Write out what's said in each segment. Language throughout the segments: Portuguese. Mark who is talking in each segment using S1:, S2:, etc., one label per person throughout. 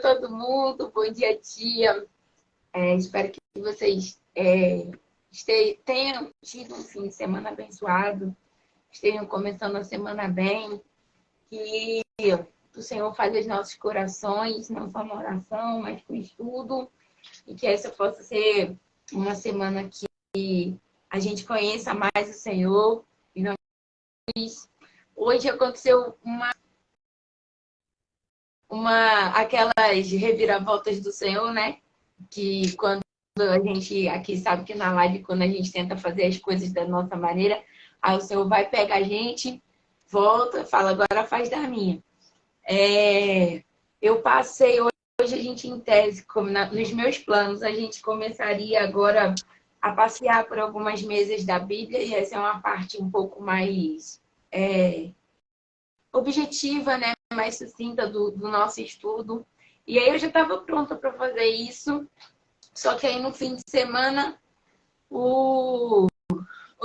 S1: todo mundo. Bom dia, tia. Espero que vocês tenham tido um fim de semana abençoado, estejam começando a semana bem, que o Senhor fale os nossos corações, não só na oração, mas com estudo, e que essa possa ser uma semana que a gente conheça mais o Senhor. E nós... Hoje aconteceu aquelas reviravoltas do Senhor, né? Que quando a gente aqui sabe que na live, quando a gente tenta fazer as coisas da nossa maneira, aí o Senhor vai pegar a gente, volta, fala, agora faz da minha. Eu passei hoje a gente em tese, nos meus planos, a gente começaria agora a passear por algumas mesas da Bíblia, e essa é uma parte um pouco mais objetiva, né? Mais sucinta do nosso estudo. E aí eu já estava pronta para fazer isso, só que aí no fim de semana o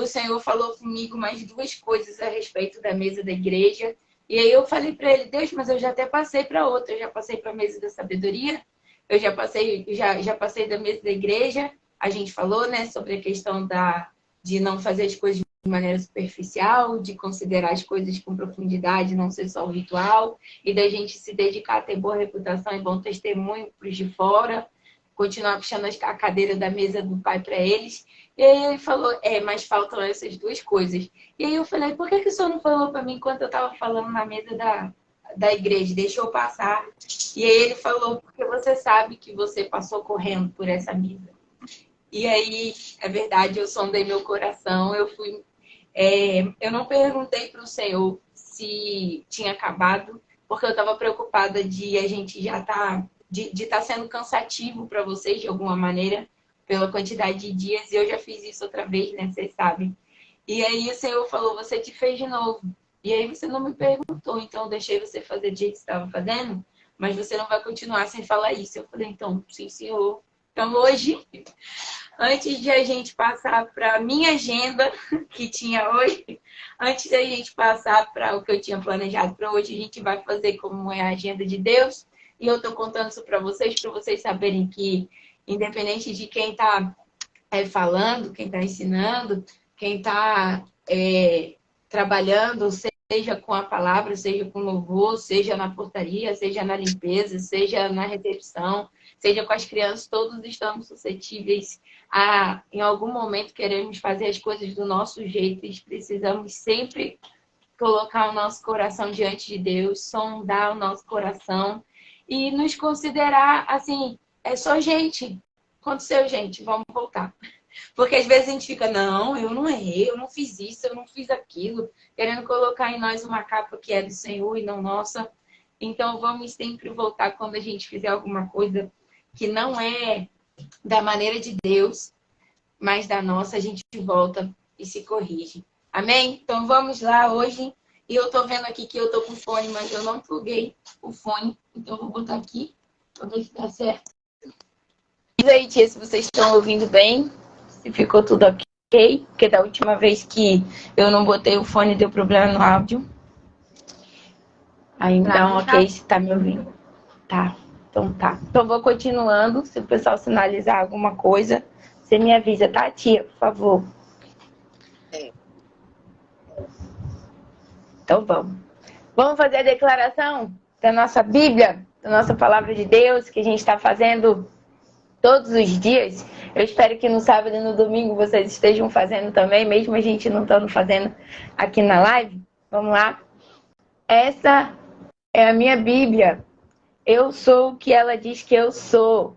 S1: Senhor falou comigo mais duas coisas a respeito da mesa da igreja. E aí eu falei para ele, Deus, mas eu já até passei para outra, eu já passei para a mesa da sabedoria, eu já passei da mesa da igreja. A gente falou, né, sobre a questão de não fazer as coisas de maneira superficial, de considerar as coisas com profundidade, não ser só o ritual, e da gente se dedicar a ter boa reputação e bom testemunho para os de fora, continuar puxando a cadeira da mesa do Pai para eles. E aí ele falou, mas faltam essas duas coisas. E aí eu falei, por que o senhor não falou para mim enquanto eu estava falando na mesa da igreja? Deixou eu passar. E aí ele falou, porque você sabe que você passou correndo por essa mesa. E aí, é verdade, eu sondei meu coração, eu não perguntei para o Senhor se tinha acabado, porque eu estava preocupada de a gente já de estar sendo cansativo para vocês de alguma maneira, pela quantidade de dias, e eu já fiz isso outra vez, né? Vocês sabem. E aí o Senhor falou, você te fez de novo. E aí você não me perguntou, então eu deixei você fazer do jeito que você estava fazendo, mas você não vai continuar sem falar isso. Eu falei, então, sim, Senhor. Então hoje, antes de a gente passar para a minha agenda, que tinha hoje, antes da gente passar para o que eu tinha planejado para hoje, a gente vai fazer como é a agenda de Deus. E eu estou contando isso para vocês saberem que, independente de quem está falando, quem está ensinando, quem está trabalhando, seja com a palavra, seja com louvor, seja na portaria, seja na limpeza, seja na recepção, seja com as crianças, todos estamos suscetíveis a, em algum momento, queremos fazer as coisas do nosso jeito, e precisamos sempre colocar o nosso coração diante de Deus, sondar o nosso coração e nos considerar, assim, é só gente. Aconteceu, gente, vamos voltar. Porque às vezes a gente fica, não, eu não errei, eu não fiz isso, eu não fiz aquilo, querendo colocar em nós uma capa que é do Senhor e não nossa. Então vamos sempre voltar quando a gente fizer alguma coisa que não é da maneira de Deus, mas da nossa, a gente volta e se corrige. Amém? Então vamos lá hoje. E eu tô vendo aqui que eu tô com fone, mas eu não pluguei o fone. Então eu vou botar aqui para ver se dá certo. Diz aí, tia, se vocês estão ouvindo bem, se ficou tudo ok. Porque da última vez que eu não botei o fone, deu problema no áudio. Aí me dá um ok se tá me ouvindo. Tá, então tá. Então vou continuando. Se o pessoal sinalizar alguma coisa, você me avisa, tá, tia? Por favor. Então vamos. Vamos fazer a declaração da nossa Bíblia, da nossa Palavra de Deus, que a gente está fazendo todos os dias. Eu espero que no sábado e no domingo vocês estejam fazendo também, mesmo a gente não estando fazendo aqui na live. Vamos lá? Essa é a minha Bíblia. Eu sou o que ela diz que eu sou.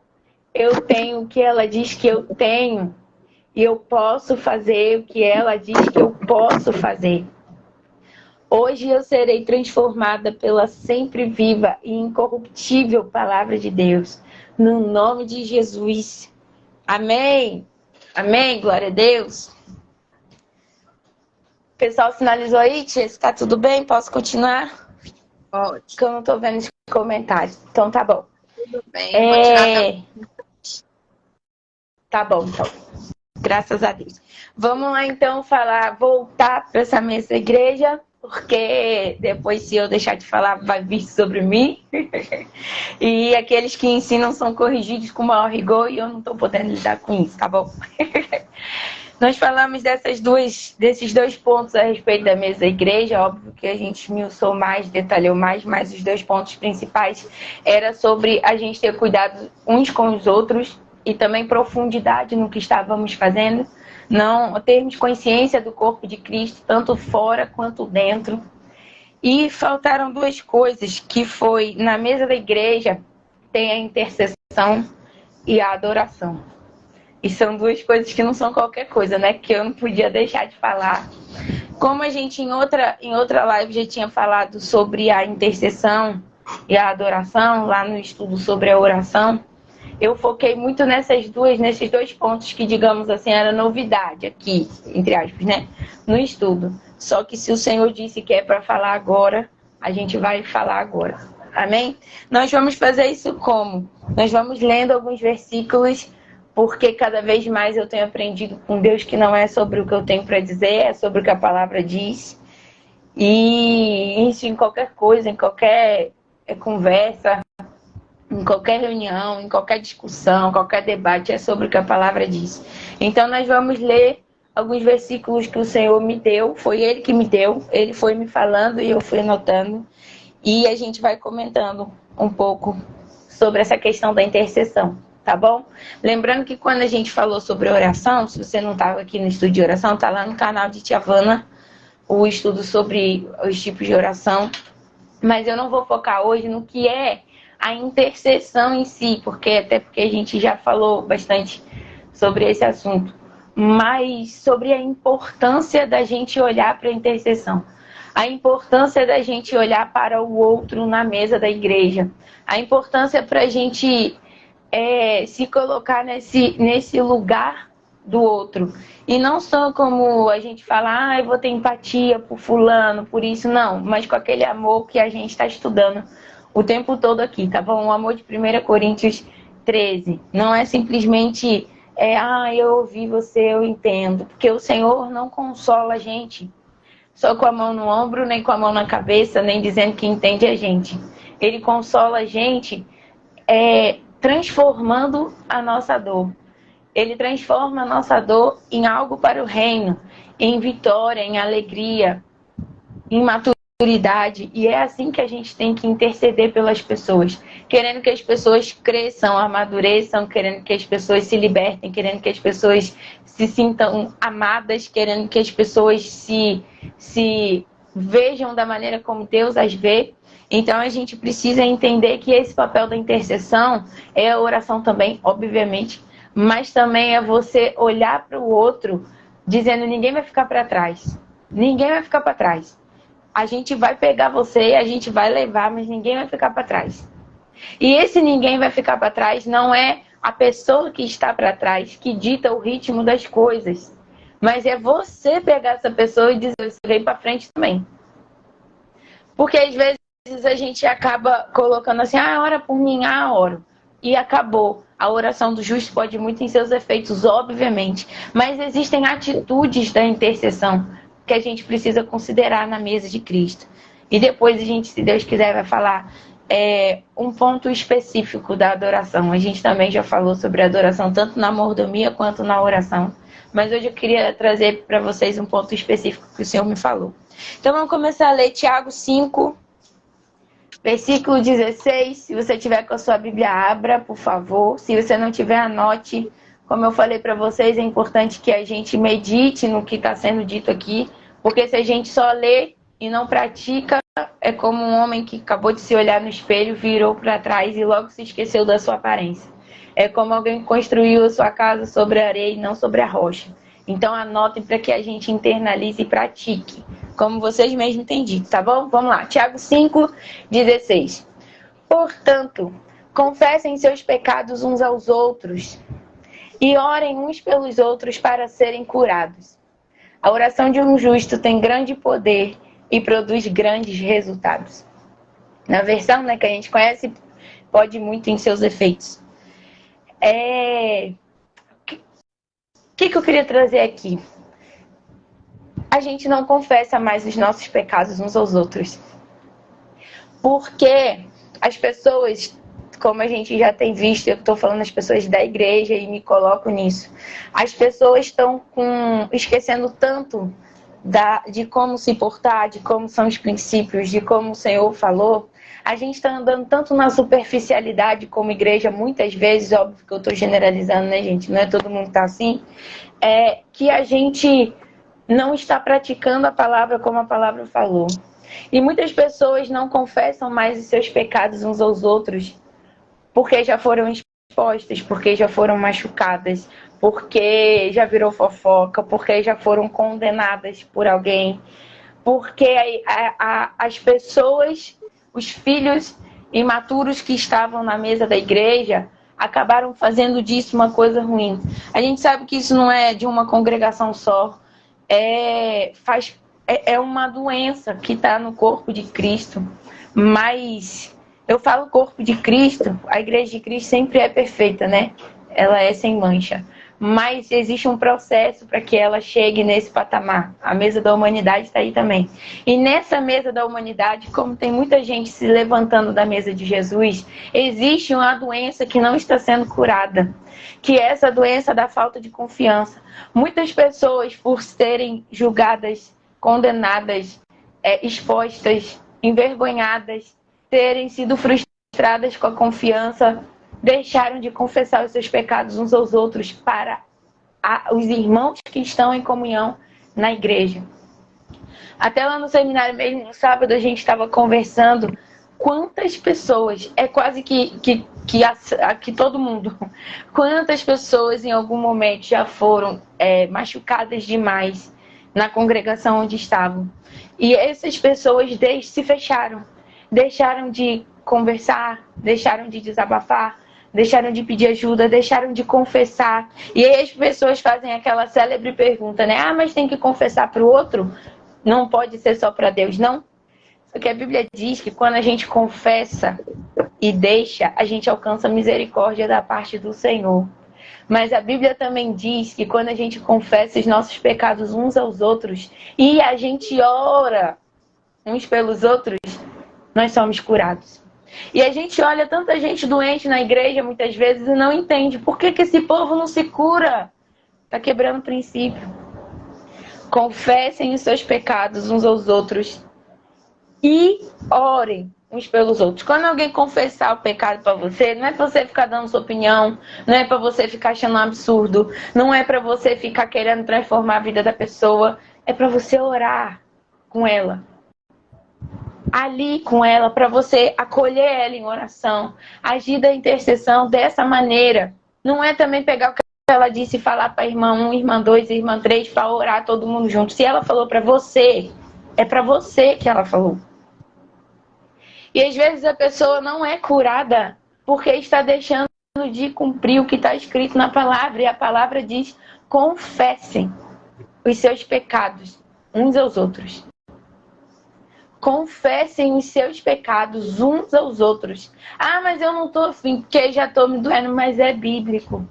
S1: Eu tenho o que ela diz que eu tenho. E eu posso fazer o que ela diz que eu posso fazer. Hoje eu serei transformada pela sempre viva e incorruptível Palavra de Deus. No nome de Jesus. Amém. Amém. Glória a Deus. O pessoal sinalizou aí, tia? Está tudo bem? Posso continuar?
S2: Pode.
S1: Porque eu não estou vendo os comentários. Então tá bom.
S2: Tudo bem.
S1: Tá bom, então. Graças a Deus. Vamos lá, então, voltar para essa mesa da igreja. porque depois, se eu deixar de falar, vai vir sobre mim. E aqueles que ensinam são corrigidos com maior rigor e eu não estou podendo lidar com isso, tá bom? Nós falamos desses dois pontos a respeito da mesa da igreja. Óbvio que a gente esmiuçou mais, detalhou mais, mas os dois pontos principais era sobre a gente ter cuidado uns com os outros e também profundidade no que estávamos fazendo. Não termos consciência do corpo de Cristo, tanto fora quanto dentro. E faltaram duas coisas, que foi, na mesa da igreja, tem a intercessão e a adoração. E são duas coisas que não são qualquer coisa, né? Que eu não podia deixar de falar. Como a gente em outra live já tinha falado sobre a intercessão e a adoração, lá no estudo sobre a oração, eu foquei muito nesses dois pontos que, digamos assim, era novidade aqui, entre aspas, né? No estudo. Só que se o Senhor disse que é para falar agora, a gente vai falar agora. Amém? Nós vamos fazer isso como? Nós vamos lendo alguns versículos, porque cada vez mais eu tenho aprendido com Deus que não é sobre o que eu tenho para dizer, é sobre o que a palavra diz. E isso em qualquer coisa, em qualquer conversa, em qualquer reunião, em qualquer discussão, qualquer debate, é sobre o que a palavra diz. Então nós vamos ler alguns versículos que o Senhor me deu, foi Ele que me deu, Ele foi me falando e eu fui anotando. E a gente vai comentando um pouco sobre essa questão da intercessão. Tá bom? Lembrando que quando a gente falou sobre oração, se você não estava aqui no estudo de oração, tá lá no canal de Tia Vana, o estudo sobre os tipos de oração. Mas eu não vou focar hoje no que é a intercessão em si, até porque a gente já falou bastante sobre esse assunto. Mas sobre a importância da gente olhar para a intercessão. A importância da gente olhar para o outro na mesa da igreja. A importância para a gente se colocar nesse lugar do outro. E não só como a gente fala, eu vou ter empatia por fulano, por isso, não. Mas com aquele amor que a gente está estudando o tempo todo aqui, tá bom? O amor de 1 Coríntios 13. Não é simplesmente, eu ouvi você, eu entendo. Porque o Senhor não consola a gente só com a mão no ombro, nem com a mão na cabeça, nem dizendo que entende a gente. Ele consola a gente transformando a nossa dor. Ele transforma a nossa dor em algo para o reino, em vitória, em alegria, em maturidade. E é assim que a gente tem que interceder pelas pessoas, querendo que as pessoas cresçam, amadureçam, querendo que as pessoas se libertem, querendo que as pessoas se sintam amadas, querendo que as pessoas se vejam da maneira como Deus as vê. Então a gente precisa entender que esse papel da intercessão é a oração também, obviamente, mas também é você olhar para o outro dizendo: ninguém vai ficar para trás. Ninguém vai ficar para trás. A gente vai pegar você, a gente vai levar, mas ninguém vai ficar para trás. E esse ninguém vai ficar para trás não é a pessoa que está para trás que dita o ritmo das coisas, mas é você pegar essa pessoa e dizer: você vem para frente também. Porque às vezes a gente acaba colocando assim: ora por mim, oro. E acabou. A oração do justo pode muito em seus efeitos, obviamente. Mas existem atitudes da intercessão que a gente precisa considerar na mesa de Cristo. E depois a gente, se Deus quiser, vai falar um ponto específico da adoração. A gente também já falou sobre a adoração, tanto na mordomia quanto na oração. Mas hoje eu queria trazer para vocês um ponto específico que o Senhor me falou. Então vamos começar a ler Tiago 5, versículo 16. Se você tiver com a sua Bíblia, abra, por favor. Se você não tiver, anote. Como eu falei para vocês, é importante que a gente medite no que está sendo dito aqui, porque se a gente só lê e não pratica, é como um homem que acabou de se olhar no espelho, virou para trás e logo se esqueceu da sua aparência. É como alguém que construiu a sua casa sobre a areia e não sobre a rocha. Então anotem para que a gente internalize e pratique, como vocês mesmos têm dito, tá bom? Vamos lá, Tiago 5, 16. Portanto, confessem seus pecados uns aos outros e orem uns pelos outros para serem curados. A oração de um justo tem grande poder e produz grandes resultados. Na versão que a gente conhece, pode muito em seus efeitos. O que eu queria trazer aqui? a gente não confessa mais os nossos pecados uns aos outros. Porque as pessoas, como a gente já tem visto, eu estou falando as pessoas da igreja e me coloco nisso, as pessoas estão esquecendo tanto de como se portar, de como são os princípios, de como o Senhor falou. A gente está andando tanto na superficialidade como igreja, muitas vezes, óbvio que eu estou generalizando, né, gente? Não é todo mundo que está assim. Que a gente não está praticando a palavra como a palavra falou. E muitas pessoas não confessam mais os seus pecados uns aos outros, porque já foram expostas, porque já foram machucadas, porque já virou fofoca, porque já foram condenadas por alguém, porque as pessoas, os filhos imaturos que estavam na mesa da igreja, acabaram fazendo disso uma coisa ruim. A gente sabe que isso não é de uma congregação só, é uma doença que está no corpo de Cristo, mas eu falo corpo de Cristo, a igreja de Cristo sempre é perfeita, né? Ela é sem mancha. Mas existe um processo para que ela chegue nesse patamar. A mesa da humanidade está aí também. E nessa mesa da humanidade, como tem muita gente se levantando da mesa de Jesus, existe uma doença que não está sendo curada, que é essa doença da falta de confiança. Muitas pessoas, por serem julgadas, condenadas, expostas, envergonhadas, terem sido frustradas com a confiança, deixaram de confessar os seus pecados uns aos outros para os irmãos que estão em comunhão na igreja. Até lá no seminário mesmo, no sábado, a gente estava conversando quantas pessoas, é quase que todo mundo, quantas pessoas em algum momento já foram machucadas demais na congregação onde estavam. E essas pessoas se fecharam, deixaram de conversar, deixaram de desabafar, deixaram de pedir ajuda, deixaram de confessar. E aí as pessoas fazem aquela célebre pergunta, né? Ah, mas tem que confessar para o outro? Não pode ser só para Deus, não? Porque a Bíblia diz que quando a gente confessa e deixa, a gente alcança misericórdia da parte do Senhor. Mas a Bíblia também diz que quando a gente confessa os nossos pecados uns aos outros e a gente ora uns pelos outros, nós somos curados. E a gente olha tanta gente doente na igreja muitas vezes e não entende por que esse povo não se cura. Está quebrando o princípio. Confessem os seus pecados uns aos outros e orem uns pelos outros. Quando alguém confessar o pecado para você, não é para você ficar dando sua opinião, não é para você ficar achando um absurdo, não é para você ficar querendo transformar a vida da pessoa, é para você orar com ela. Ali com ela, para você acolher ela em oração, agir da intercessão dessa maneira. Não é também pegar o que ela disse e falar para irmã 1, irmã 2, irmã 3, para orar todo mundo junto. Se ela falou para você, é para você que ela falou. E às vezes a pessoa não é curada porque está deixando de cumprir o que está escrito na palavra. E a palavra diz, confessem os seus pecados uns aos outros. Confessem os seus pecados uns aos outros. Ah, mas eu não estou afim, porque já estou me doendo, mas é bíblico.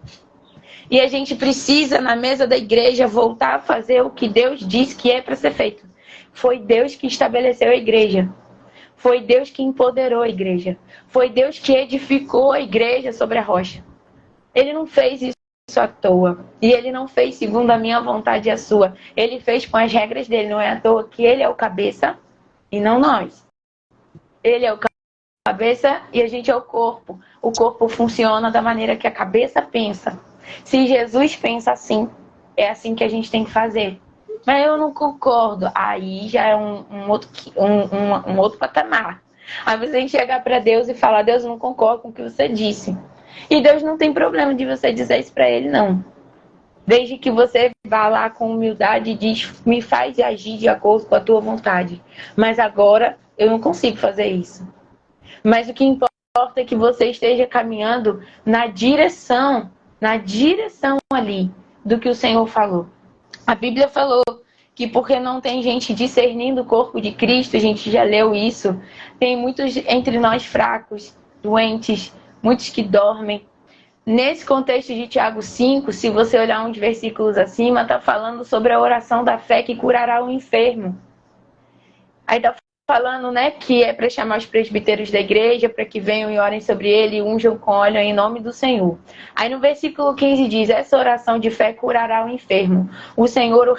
S1: E a gente precisa, na mesa da igreja, voltar a fazer o que Deus disse que é para ser feito. Foi Deus que estabeleceu a igreja. Foi Deus que empoderou a igreja. Foi Deus que edificou a igreja sobre a rocha. Ele não fez isso à toa. E Ele não fez segundo a minha vontade e a sua. Ele fez com as regras dele. Não é à toa que Ele é o cabeça e não nós. Ele é o cabeça e a gente é o corpo. O corpo funciona da maneira que a cabeça pensa. Se Jesus pensa assim, é assim que a gente tem que fazer. Mas eu não concordo. Aí já é um outro patamar. Aí você tem que chegar para Deus e falar, Deus, eu não concordo com o que você disse. E Deus não tem problema de você dizer isso para Ele, não. Desde que você vá lá com humildade e diz, me faz agir de acordo com a tua vontade. Mas agora eu não consigo fazer isso. Mas o que importa é que você esteja caminhando na direção ali do que o Senhor falou. A Bíblia falou que porque não tem gente discernindo o corpo de Cristo, a gente já leu isso, tem muitos entre nós fracos, doentes, muitos que dormem. Nesse contexto de Tiago 5, se você olhar uns versículos acima, está falando sobre a oração da fé que curará o enfermo. Aí está falando, né, que é para chamar os presbíteros da igreja, para que venham e orem sobre ele e unjam com óleo em nome do Senhor. Aí no versículo 15 diz, essa oração de fé curará o enfermo. O Senhor o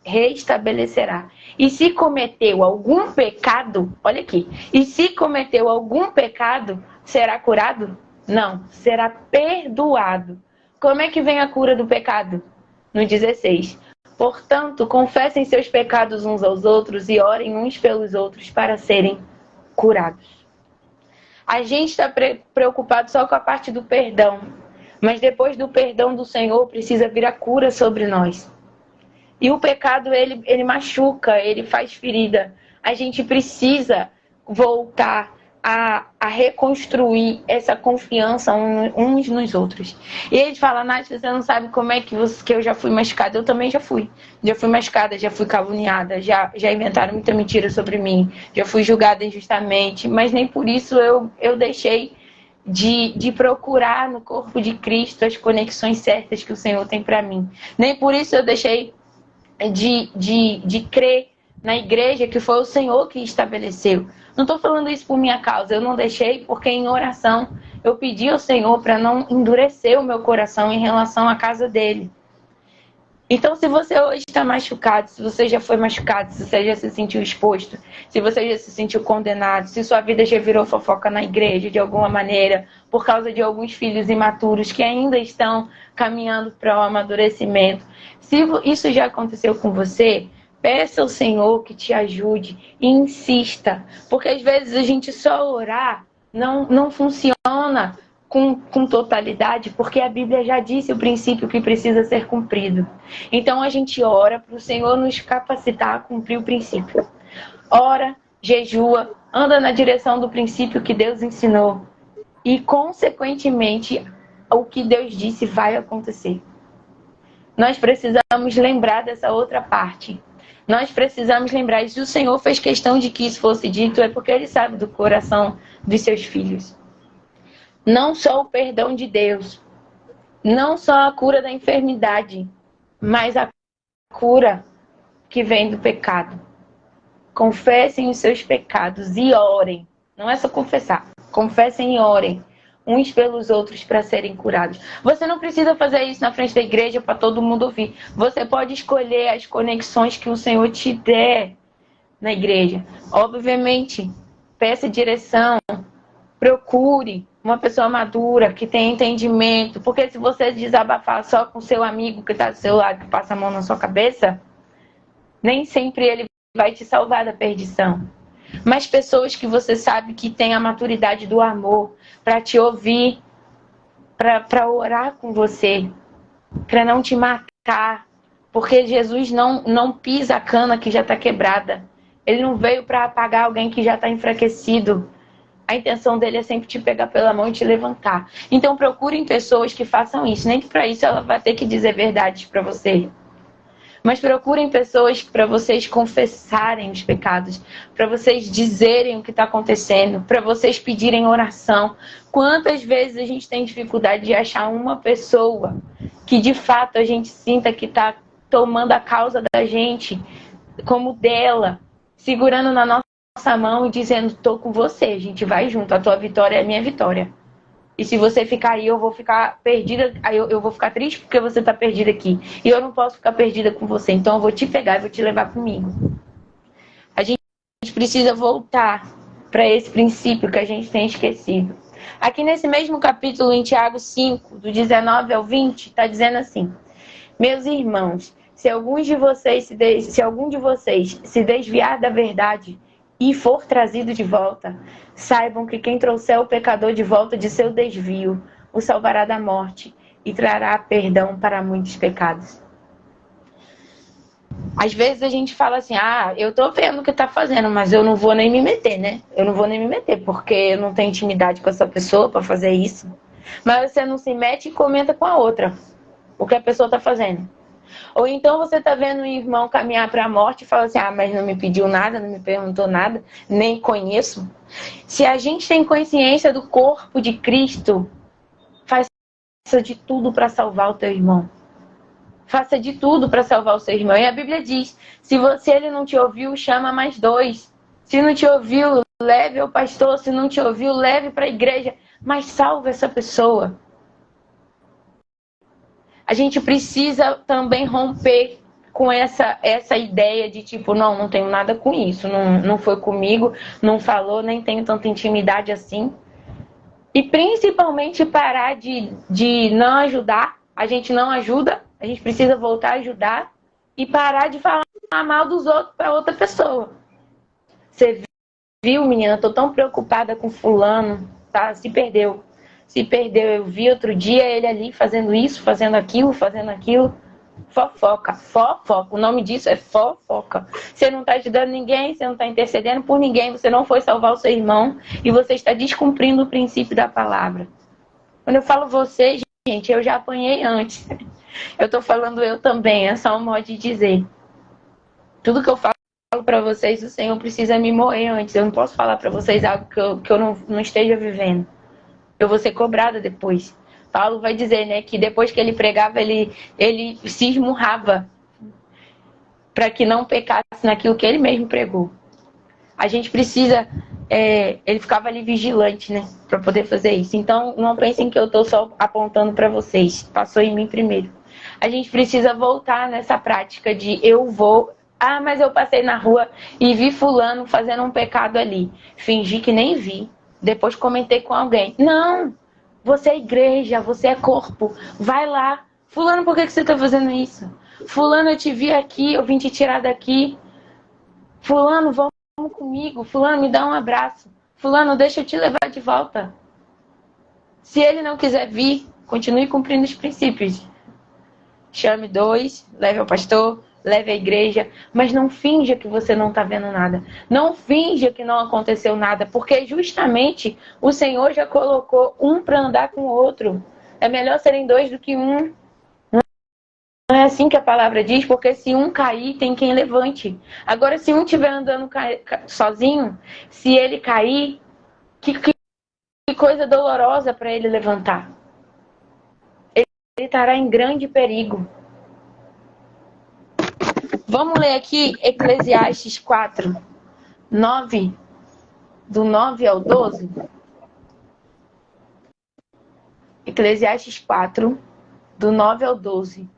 S1: reestabelecerá. E se cometeu algum pecado, olha aqui, e se cometeu algum pecado, será curado? Não, será perdoado. Como é que vem a cura do pecado? No 16. Portanto, confessem seus pecados uns aos outros e orem uns pelos outros para serem curados. A gente está preocupado só com a parte do perdão. Mas depois do perdão do Senhor, precisa vir a cura sobre nós. E o pecado, ele machuca, ele faz ferida. A gente precisa voltar a reconstruir essa confiança uns nos outros. E ele fala, Nath, você não sabe como é que eu já fui machucada. Eu também já fui. Já fui machucada, já fui caluniada, já inventaram muita mentira sobre mim, já fui julgada injustamente, mas nem por isso eu deixei de procurar no corpo de Cristo as conexões certas que o Senhor tem para mim. Nem por isso eu deixei de crer na igreja que foi o Senhor que estabeleceu. Não estou falando isso por minha causa, eu não deixei porque em oração eu pedi ao Senhor para não endurecer o meu coração em relação à casa dele. Então, se você hoje está machucado, se você já foi machucado, se você já se sentiu exposto, se você já se sentiu condenado, se sua vida já virou fofoca na igreja de alguma maneira, por causa de alguns filhos imaturos que ainda estão caminhando para o amadurecimento, se isso já aconteceu com você, peça ao Senhor que te ajude e insista. Porque às vezes a gente só orar não funciona com totalidade, porque a Bíblia já disse o princípio que precisa ser cumprido. Então a gente ora para o Senhor nos capacitar a cumprir o princípio. Ora, jejua, anda na direção do princípio que Deus ensinou. E, consequentemente, o que Deus disse vai acontecer. Nós precisamos lembrar dessa outra parte. Nós precisamos lembrar, e se o Senhor fez questão de que isso fosse dito, é porque Ele sabe do coração dos seus filhos. Não só o perdão de Deus, não só a cura da enfermidade, mas a cura que vem do pecado. Confessem os seus pecados e orem. Não é só confessar. Confessem e orem uns pelos outros para serem curados. Você não precisa fazer isso na frente da igreja para todo mundo ouvir. Você pode escolher as conexões que o Senhor te der na igreja. Obviamente, peça direção, procure uma pessoa madura, que tenha entendimento. Porque se você desabafar só com seu amigo que está do seu lado, que passa a mão na sua cabeça, nem sempre ele vai te salvar da perdição. Mas pessoas que você sabe que têm a maturidade do amor para te ouvir, para orar com você, para não te matar. Porque Jesus não pisa a cana que já está quebrada. Ele não veio para apagar alguém que já está enfraquecido. A intenção dele é sempre te pegar pela mão e te levantar. Então procurem pessoas que façam isso. Nem que para isso ela vai ter que dizer verdades para você. Mas procurem pessoas para vocês confessarem os pecados, para vocês dizerem o que está acontecendo, para vocês pedirem oração. Quantas vezes a gente tem dificuldade de achar uma pessoa que de fato a gente sinta que está tomando a causa da gente como dela, segurando na nossa mão e dizendo, estou com você, a gente vai junto, a tua vitória é a minha vitória. E se você ficar aí, eu vou ficar perdida, aí eu vou ficar triste porque você está perdida aqui. E eu não posso ficar perdida com você, então eu vou te pegar e vou te levar comigo. A gente precisa voltar para esse princípio que a gente tem esquecido. Aqui nesse mesmo capítulo, em Tiago 5, do 19 ao 20, está dizendo assim: meus irmãos, se algum de vocês se desviar da verdade e for trazido de volta, saibam que quem trouxer o pecador de volta de seu desvio o salvará da morte e trará perdão para muitos pecados. Às vezes a gente fala assim, eu tô vendo o que tá fazendo, mas eu não vou nem me meter, né? Eu não vou nem me meter, porque eu não tenho intimidade com essa pessoa para fazer isso. Mas você não se mete e comenta com a outra o que a pessoa tá fazendo. Ou então você tá vendo um irmão caminhar para a morte e fala assim, mas não me pediu nada, não me perguntou nada, nem conheço. Se a gente tem consciência do corpo de Cristo, faz de tudo para salvar o teu irmão. Faça de tudo para salvar o seu irmão. E a Bíblia diz, se ele não te ouviu, chama mais 2. Se não te ouviu, leve ao pastor. Se não te ouviu, leve para a igreja. Mas salve essa pessoa. A gente precisa também romper com essa ideia de tipo, não tenho nada com isso. Não foi comigo, não falou, nem tenho tanta intimidade assim. E principalmente parar de não ajudar. A gente não ajuda. A gente precisa voltar a ajudar e parar de falar mal dos outros para outra pessoa. Você viu, menina? Tô tão preocupada com fulano, tá? Se perdeu. Eu vi outro dia ele ali fazendo isso, fazendo aquilo. Fofoca. O nome disso é fofoca. Você não está ajudando ninguém, você não está intercedendo por ninguém, você não foi salvar o seu irmão e você está descumprindo o princípio da palavra. Quando eu falo você, gente, eu já apanhei antes. Eu tô falando eu também, é só um modo de dizer. Tudo que eu falo para vocês, o Senhor precisa me moer antes. Eu não posso falar para vocês algo que eu não esteja vivendo. Eu vou ser cobrada depois. Paulo vai dizer, né, que depois que ele pregava, ele se esmurrava para que não pecasse naquilo que ele mesmo pregou. A gente precisa... ele ficava ali vigilante, né, para poder fazer isso. Então, não pensem que eu tô só apontando para vocês. Passou em mim primeiro. A gente precisa voltar nessa prática de eu vou... Ah, mas eu passei na rua e vi fulano fazendo um pecado ali. Fingi que nem vi. Depois comentei com alguém. Não! Você é igreja, você é corpo. Vai lá. Fulano, por que você está fazendo isso? Fulano, eu te vi aqui, eu vim te tirar daqui. Fulano, vamos comigo. Fulano, me dá um abraço. Fulano, deixa eu te levar de volta. Se ele não quiser vir, continue cumprindo os princípios. Chame 2, leve ao pastor, leve à igreja, mas não finja que você não está vendo nada. Não finja que não aconteceu nada, porque justamente o Senhor já colocou um para andar com o outro. É melhor serem 2 do que 1. Não é assim que a palavra diz, porque se um cair, tem quem levante. Agora, se um estiver andando sozinho, se ele cair, que coisa dolorosa para ele levantar. Ele estará em grande perigo. Vamos ler aqui Eclesiastes 4, 9, do 9 ao 12. Eclesiastes 4, do 9 ao 12.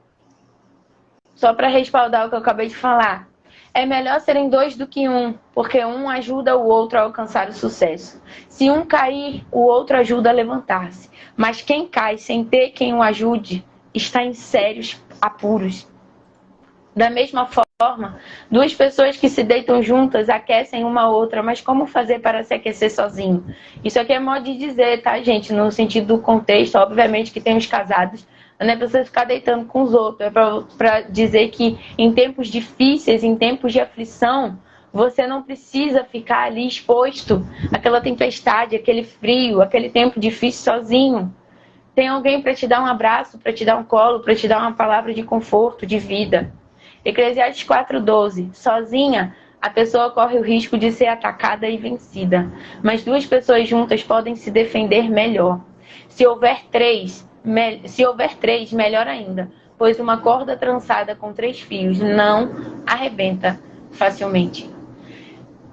S1: Só para respaldar o que eu acabei de falar. É melhor serem 2 do que 1, porque um ajuda o outro a alcançar o sucesso. Se um cair, o outro ajuda a levantar-se. Mas quem cai sem ter quem o ajude, está em sérios apuros. Da mesma forma, 2 pessoas que se deitam juntas aquecem uma a outra, mas como fazer para se aquecer sozinho? Isso aqui é modo de dizer, tá, gente? No sentido do contexto, obviamente que tem os casados, não é para você ficar deitando com os outros, é para dizer que em tempos difíceis, em tempos de aflição, você não precisa ficar ali exposto àquela tempestade, aquele frio, aquele tempo difícil sozinho. Tem alguém para te dar um abraço, para te dar um colo, para te dar uma palavra de conforto, de vida. Eclesiastes 4:12. Sozinha, a pessoa corre o risco de ser atacada e vencida. Mas 2 pessoas juntas podem se defender melhor. Se houver três, melhor ainda. Pois uma corda trançada com 3 fios não arrebenta facilmente.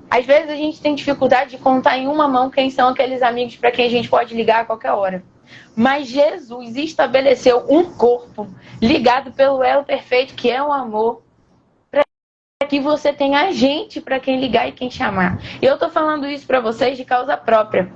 S1: Às vezes a gente tem dificuldade de contar em uma mão quem são aqueles amigos para quem a gente pode ligar a qualquer hora. Mas Jesus estabeleceu um corpo ligado pelo elo perfeito, que é o amor, para que você tenha gente para quem ligar e quem chamar. E eu estou falando isso para vocês de causa própria.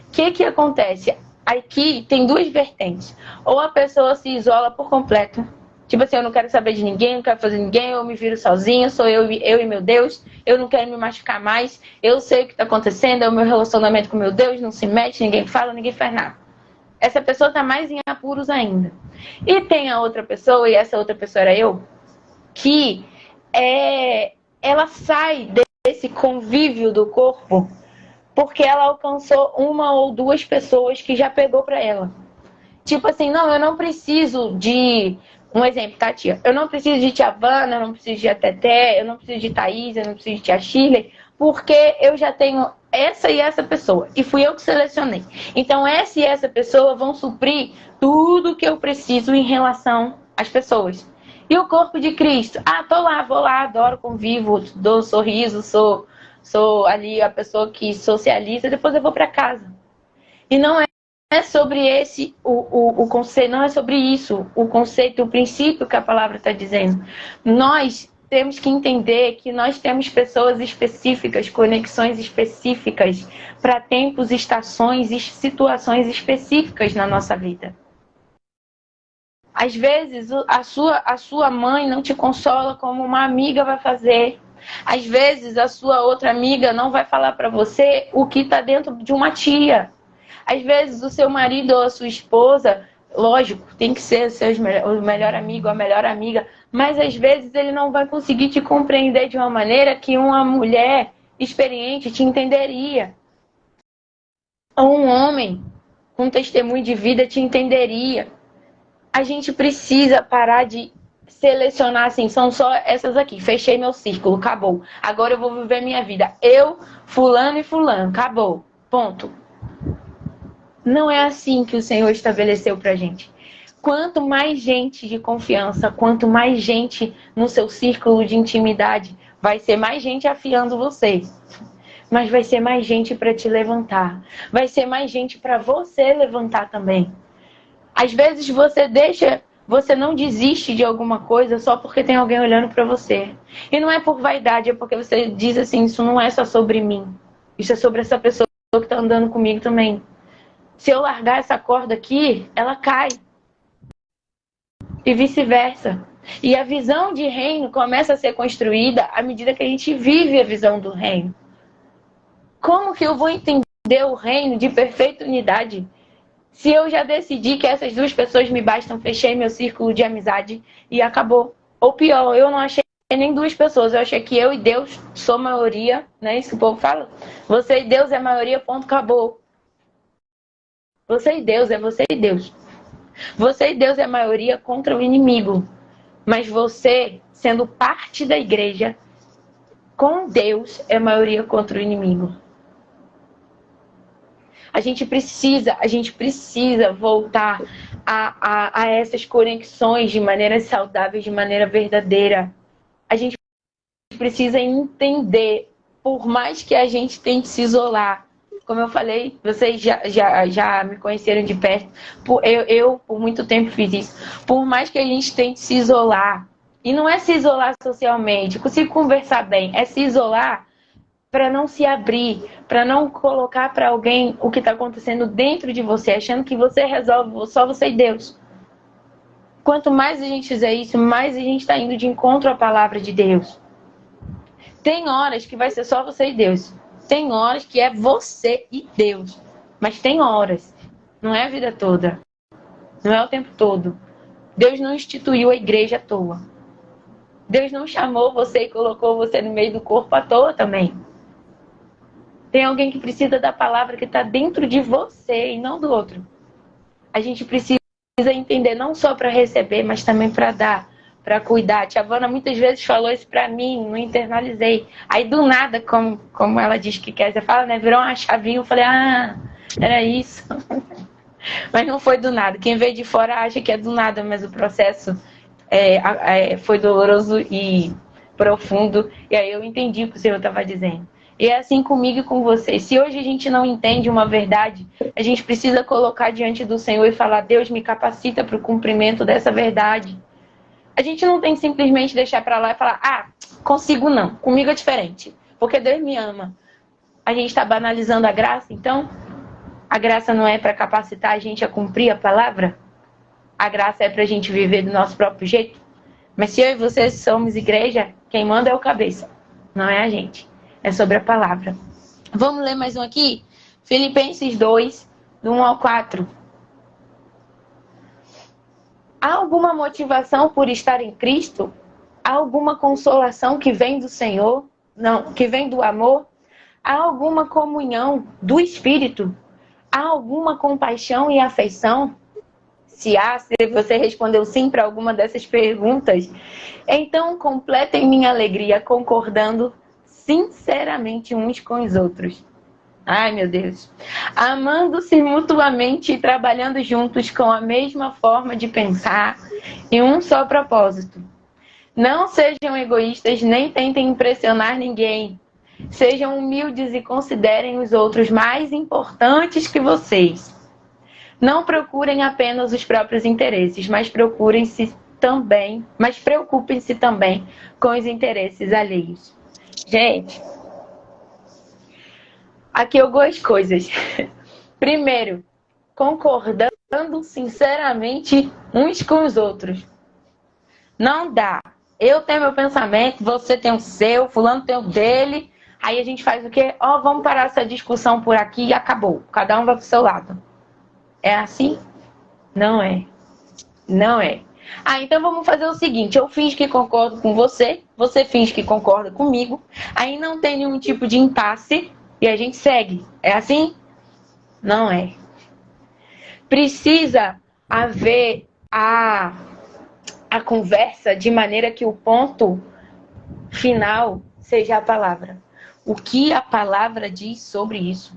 S1: O que acontece? Aqui tem 2 vertentes. Ou a pessoa se isola por completo. Tipo assim, eu não quero saber de ninguém, não quero fazer ninguém, eu me viro sozinho, sou eu e meu Deus, eu não quero me machucar mais, eu sei o que está acontecendo, é o meu relacionamento com meu Deus, não se mete, ninguém fala, ninguém faz nada. Essa pessoa está mais em apuros ainda. E tem a outra pessoa, e essa outra pessoa era eu, que ela sai desse convívio do corpo porque ela alcançou 1 ou 2 pessoas que já pegou para ela. Tipo assim, não, eu não preciso de... Um exemplo, tá, tia? Eu não preciso de tia Havana, eu não preciso de tia Teté, eu não preciso de Thaís, eu não preciso de tia Shirley, porque eu já tenho essa e essa pessoa. E fui eu que selecionei. Então, essa e essa pessoa vão suprir tudo que eu preciso em relação às pessoas. E o corpo de Cristo? Ah, tô lá, vou lá, adoro, convivo, dou sorriso, sou ali a pessoa que socializa, depois eu vou para casa. E não é sobre esse o conceito, não é sobre isso o conceito, o princípio que a palavra está dizendo. Nós temos que entender que nós temos pessoas específicas, conexões específicas para tempos, estações e situações específicas na nossa vida. Às vezes a sua mãe não te consola como uma amiga vai fazer. Às vezes a sua outra amiga não vai falar para você o que está dentro de uma tia. Às vezes o seu marido ou a sua esposa, lógico, tem que ser o melhor amigo, a melhor amiga, mas às vezes ele não vai conseguir te compreender de uma maneira que uma mulher experiente te entenderia. Ou um homem com testemunho de vida te entenderia. A gente precisa parar de selecionar assim, são só essas aqui, fechei meu círculo, acabou. Agora eu vou viver minha vida. Eu, fulano e fulano, acabou, ponto. Não é assim que o Senhor estabeleceu pra gente. Quanto mais gente de confiança, quanto mais gente no seu círculo de intimidade, vai ser mais gente afiando você. Mas vai ser mais gente para te levantar. Vai ser mais gente para você levantar também. Às vezes você não desiste de alguma coisa só porque tem alguém olhando para você. E não é por vaidade, é porque você diz assim, isso não é só sobre mim. Isso é sobre essa pessoa que está andando comigo também. Se eu largar essa corda aqui, ela cai. E vice-versa. E a visão de reino começa a ser construída à medida que a gente vive a visão do reino. Como que eu vou entender o reino de perfeita unidade se eu já decidi que essas duas pessoas me bastam, fechei meu círculo de amizade e acabou? Ou pior, eu não achei nem duas pessoas, eu achei que eu e Deus sou maioria, né? Isso que o povo fala. Você e Deus é maioria, ponto, acabou. Você e Deus é você e Deus. Você e Deus é a maioria contra o inimigo. Mas você, sendo parte da igreja, com Deus, é a maioria contra o inimigo. A gente precisa voltar a essas conexões de maneira saudável, de maneira verdadeira. A gente precisa entender, por mais que a gente tente se isolar, como eu falei, vocês já me conheceram de perto. Eu, por muito tempo, fiz isso. Por mais que a gente tente se isolar, e não é se isolar socialmente, consigo conversar bem, é se isolar para não se abrir, para não colocar para alguém o que está acontecendo dentro de você, achando que você resolve só você e Deus. Quanto mais a gente fizer isso, mais a gente está indo de encontro à palavra de Deus. Tem horas que vai ser só você e Deus. Tem horas que é você e Deus. Mas tem horas. Não é a vida toda. Não é o tempo todo. Deus não instituiu a igreja à toa. Deus não chamou você e colocou você no meio do corpo à toa também. Tem alguém que precisa da palavra que está dentro de você e não do outro. A gente precisa entender não só para receber, mas também para dar, para cuidar. A Tia Vana muitas vezes falou isso para mim, não internalizei. Aí do nada, como ela diz que quer, você fala, né? Virou uma chavinha, eu falei, era isso. Mas não foi do nada. Quem vê de fora acha que é do nada, mas o processo foi doloroso e profundo. E aí eu entendi o que o Senhor estava dizendo. E é assim comigo e com vocês. Se hoje a gente não entende uma verdade, a gente precisa colocar diante do Senhor e falar, Deus, me capacita para o cumprimento dessa verdade. A gente não tem que simplesmente deixar para lá e falar, consigo não, comigo é diferente, porque Deus me ama. A gente está banalizando a graça, então a graça não é para capacitar a gente a cumprir a palavra? A graça é para a gente viver do nosso próprio jeito? Mas se eu e você somos igreja, quem manda é o cabeça, não é a gente. É sobre a palavra. Vamos ler mais um aqui? Filipenses 2, do 1 ao 4. Há alguma motivação por estar em Cristo? Há alguma consolação que vem do Senhor? Não, que vem do amor? Há alguma comunhão do Espírito? Há alguma compaixão e afeição? Se você respondeu sim para alguma dessas perguntas, então completem minha alegria concordando sinceramente uns com os outros, Ai, meu Deus. Amando-se mutuamente e trabalhando juntos com a mesma forma de pensar e um só propósito. Não sejam egoístas nem tentem impressionar ninguém. Sejam humildes e considerem os outros mais importantes que vocês. Não procurem apenas os próprios interesses, mas preocupem-se também com os interesses alheios. Gente, aqui algumas coisas. Primeiro, concordando sinceramente uns com os outros. Não dá. Eu tenho meu pensamento, você tem o seu, fulano tem o dele. Aí a gente faz o quê? Vamos parar essa discussão por aqui e acabou. Cada um vai pro seu lado. É assim? Não é. Não é. Então vamos fazer o seguinte. Eu finjo que concordo com você. Você finge que concorda comigo. Aí não tem nenhum tipo de impasse. E a gente segue. É assim? Não é. Precisa haver a conversa de maneira que o ponto final seja a palavra. O que a palavra diz sobre isso?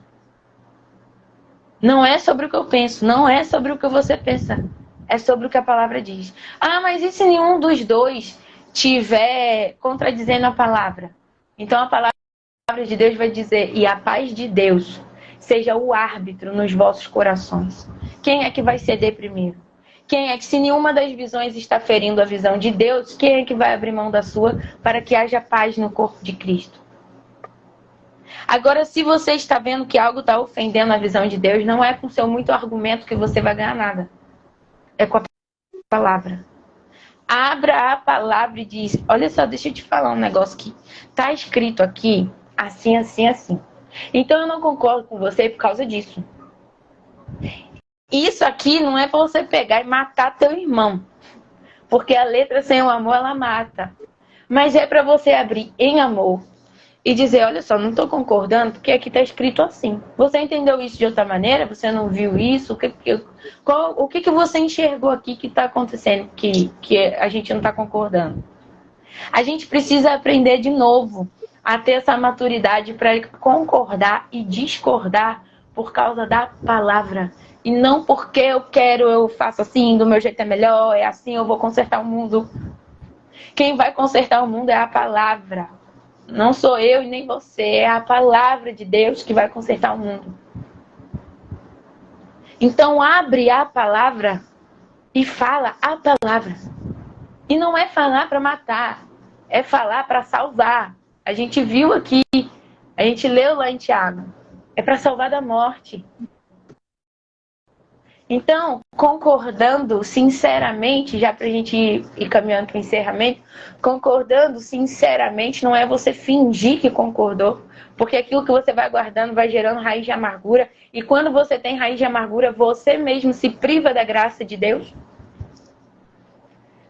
S1: Não é sobre o que eu penso, não é sobre o que você pensa. É sobre o que a palavra diz. Mas e se nenhum dos dois tiver contradizendo a palavra? Então a palavra de Deus vai dizer: e a paz de Deus seja o árbitro nos vossos corações. Quem é que vai ceder primeiro? Quem é que, se nenhuma das visões está ferindo a visão de Deus, quem é que vai abrir mão da sua para que haja paz no corpo de Cristo? Agora, se você está vendo que algo está ofendendo a visão de Deus, não é com seu muito argumento que você vai ganhar nada. É com a palavra. Abra a palavra e diz: olha só, deixa eu te falar um negócio aqui. Está escrito aqui, assim, assim, assim. Então eu não concordo com você por causa disso. Isso aqui não é para você pegar e matar teu irmão. Porque a letra sem o amor, ela mata. Mas é para você abrir em amor e dizer: olha só, não estou concordando porque aqui está escrito assim. Você entendeu isso de outra maneira? Você não viu isso? O que você enxergou aqui que está acontecendo que a gente não está concordando? A gente precisa aprender de novo a ter essa maturidade para concordar e discordar por causa da palavra. E não porque eu faço assim, do meu jeito é melhor, é assim, eu vou consertar o mundo. Quem vai consertar o mundo é a palavra. Não sou eu e nem você, é a palavra de Deus que vai consertar o mundo. Então abre a palavra e fala a palavra. E não é falar para matar, é falar para salvar. A gente viu aqui, a gente leu lá em Tiago, é para salvar da morte. Então, concordando sinceramente, já para a gente ir caminhando para o encerramento, concordando sinceramente não é você fingir que concordou, porque aquilo que você vai guardando vai gerando raiz de amargura, e quando você tem raiz de amargura, você mesmo se priva da graça de Deus.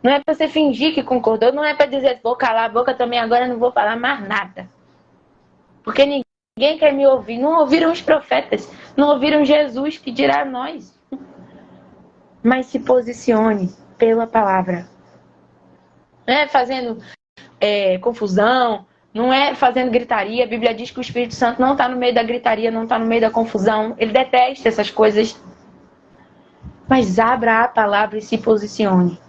S1: Não é para você fingir que concordou, não é para dizer: vou calar a boca também, agora não vou falar mais nada. Porque ninguém quer me ouvir. Não ouviram os profetas, não ouviram Jesus, que dirá nós. Mas se posicione pela palavra. Não é fazendo confusão, não é fazendo gritaria. A Bíblia diz que o Espírito Santo não está no meio da gritaria, não está no meio da confusão. Ele detesta essas coisas. Mas abra a palavra e se posicione.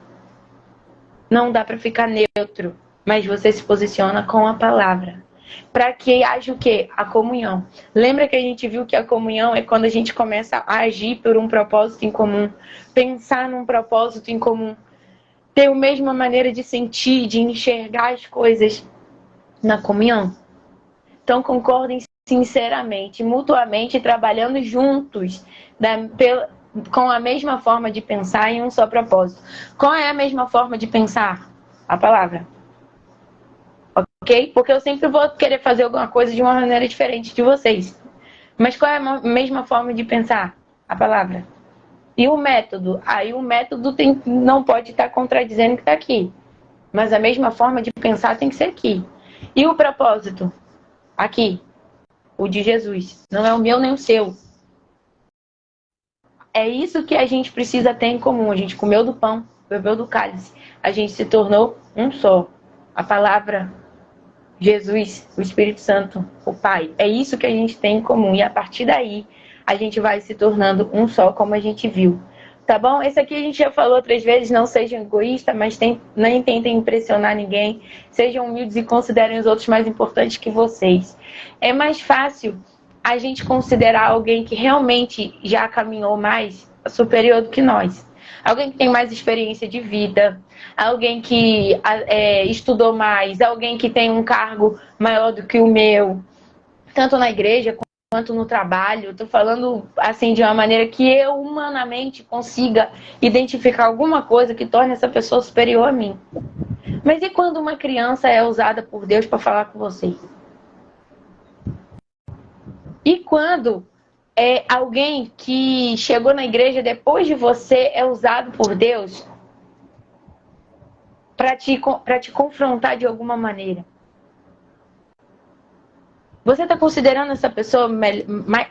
S1: Não dá para ficar neutro, mas você se posiciona com a palavra. Para que haja o quê? A comunhão. Lembra que a gente viu que a comunhão é quando a gente começa a agir por um propósito em comum, pensar num propósito em comum, ter a mesma maneira de sentir, de enxergar as coisas na comunhão. Então concordem sinceramente, mutuamente, trabalhando juntos, com a mesma forma de pensar em um só propósito. Qual é a mesma forma de pensar? A palavra. Ok? Porque eu sempre vou querer fazer alguma coisa de uma maneira diferente de vocês. Mas qual é a mesma forma de pensar? A palavra. E o método? Aí o método não pode estar contradizendo o que está aqui. Mas a mesma forma de pensar tem que ser aqui. E o propósito? Aqui. O de Jesus. Não é o meu nem o seu. É isso que a gente precisa ter em comum. A gente comeu do pão, bebeu do cálice. A gente se tornou um só. A palavra
S3: Jesus, o Espírito Santo, o Pai. É isso que a gente tem em comum. E a partir daí, a gente vai se tornando um só, como a gente viu. Tá bom? Esse aqui a gente já falou 3 vezes, não sejam egoístas, mas nem tentem impressionar ninguém. Sejam humildes e considerem os outros mais importantes que vocês. É mais fácil a gente considerar alguém que realmente já caminhou mais superior do que nós. Alguém que tem mais experiência de vida, alguém que estudou mais, alguém que tem um cargo maior do que o meu, tanto na igreja quanto no trabalho. Estou falando assim de uma maneira que eu humanamente consiga identificar alguma coisa que torne essa pessoa superior a mim. Mas e quando uma criança é usada por Deus para falar com vocês? E quando alguém que chegou na igreja depois de você é usado por Deus para te confrontar de alguma maneira? Você está considerando essa pessoa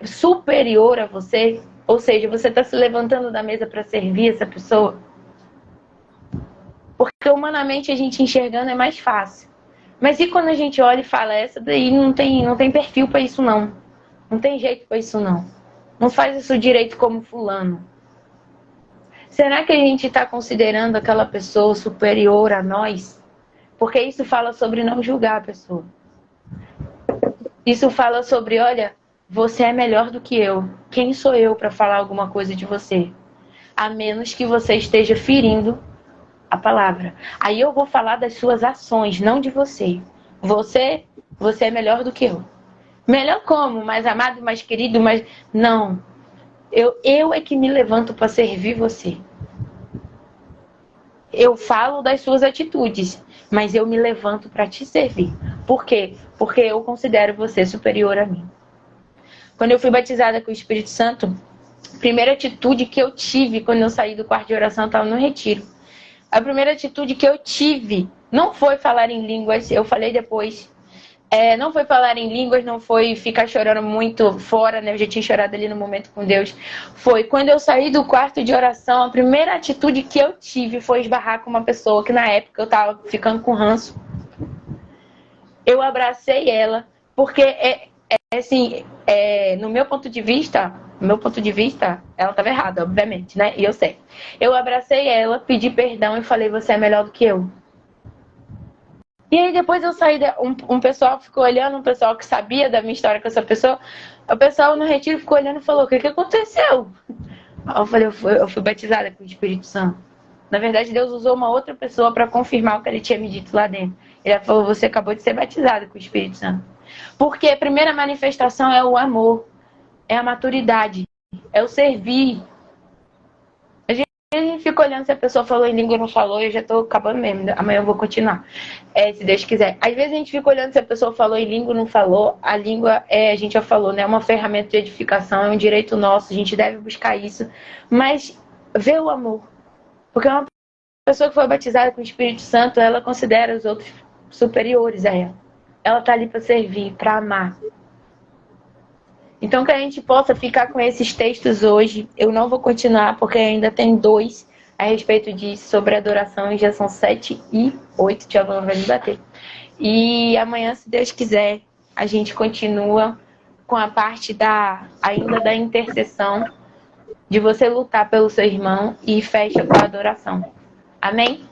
S3: superior a você? Ou seja, você está se levantando da mesa para servir essa pessoa? Porque humanamente a gente enxergando é mais fácil. Mas e quando a gente olha e fala, essa daí não tem perfil para isso não. Não tem jeito para isso não. Não faz isso direito como fulano. Será que a gente está considerando aquela pessoa superior a nós? Porque isso fala sobre não julgar a pessoa. Isso fala sobre, olha, você é melhor do que eu. Quem sou eu para falar alguma coisa de você? A menos que você esteja ferindo a palavra. Aí eu vou falar das suas ações, não de você. Você é melhor do que eu. Melhor como? Mais amado, mais querido, mais... Não. Eu é que me levanto para servir você. Eu falo das suas atitudes, mas eu me levanto para te servir. Por quê? Porque eu considero você superior a mim. Quando eu fui batizada com o Espírito Santo, a primeira atitude que eu tive quando eu saí do quarto de oração, eu estava no retiro. A primeira atitude que eu tive não foi falar em línguas, eu falei depois. Não foi falar em línguas, não foi ficar chorando muito fora, né? Eu já tinha chorado ali no momento com Deus. Foi quando eu saí do quarto de oração, a primeira atitude que eu tive foi esbarrar com uma pessoa que na época eu tava ficando com ranço. Eu abracei ela, porque assim, no meu ponto de vista, ela estava errada, obviamente, né? E eu sei. Eu abracei ela, pedi perdão e falei, você é melhor do que eu. E aí depois eu saí, um pessoal ficou olhando, um pessoal que sabia da minha história com essa pessoa, o pessoal no retiro ficou olhando e falou, o que aconteceu? Aí eu falei, eu fui batizada com o Espírito Santo. Na verdade, Deus usou uma outra pessoa para confirmar o que ele tinha me dito lá dentro. Ele falou, você acabou de ser batizada com o Espírito Santo. Porque a primeira manifestação é o amor, é a maturidade, é o servir. A gente fica olhando se a pessoa falou em língua ou não falou, eu já tô acabando mesmo. Amanhã eu vou continuar, se Deus quiser. Às vezes a gente fica olhando se a pessoa falou em língua ou não falou. A língua, a gente já falou, né? É uma ferramenta de edificação, é um direito nosso, a gente deve buscar isso. Mas vê o amor. Porque uma pessoa que foi batizada com o Espírito Santo, ela considera os outros superiores a ela. Ela tá ali para servir, para amar. Então, que a gente possa ficar com esses textos hoje. Eu não vou continuar, porque ainda tem 2 a respeito disso, sobre adoração, e já são 7:08, o Tiago vai me bater. E amanhã, se Deus quiser, a gente continua com a parte ainda da intercessão, de você lutar pelo seu irmão, e fecha com a adoração. Amém?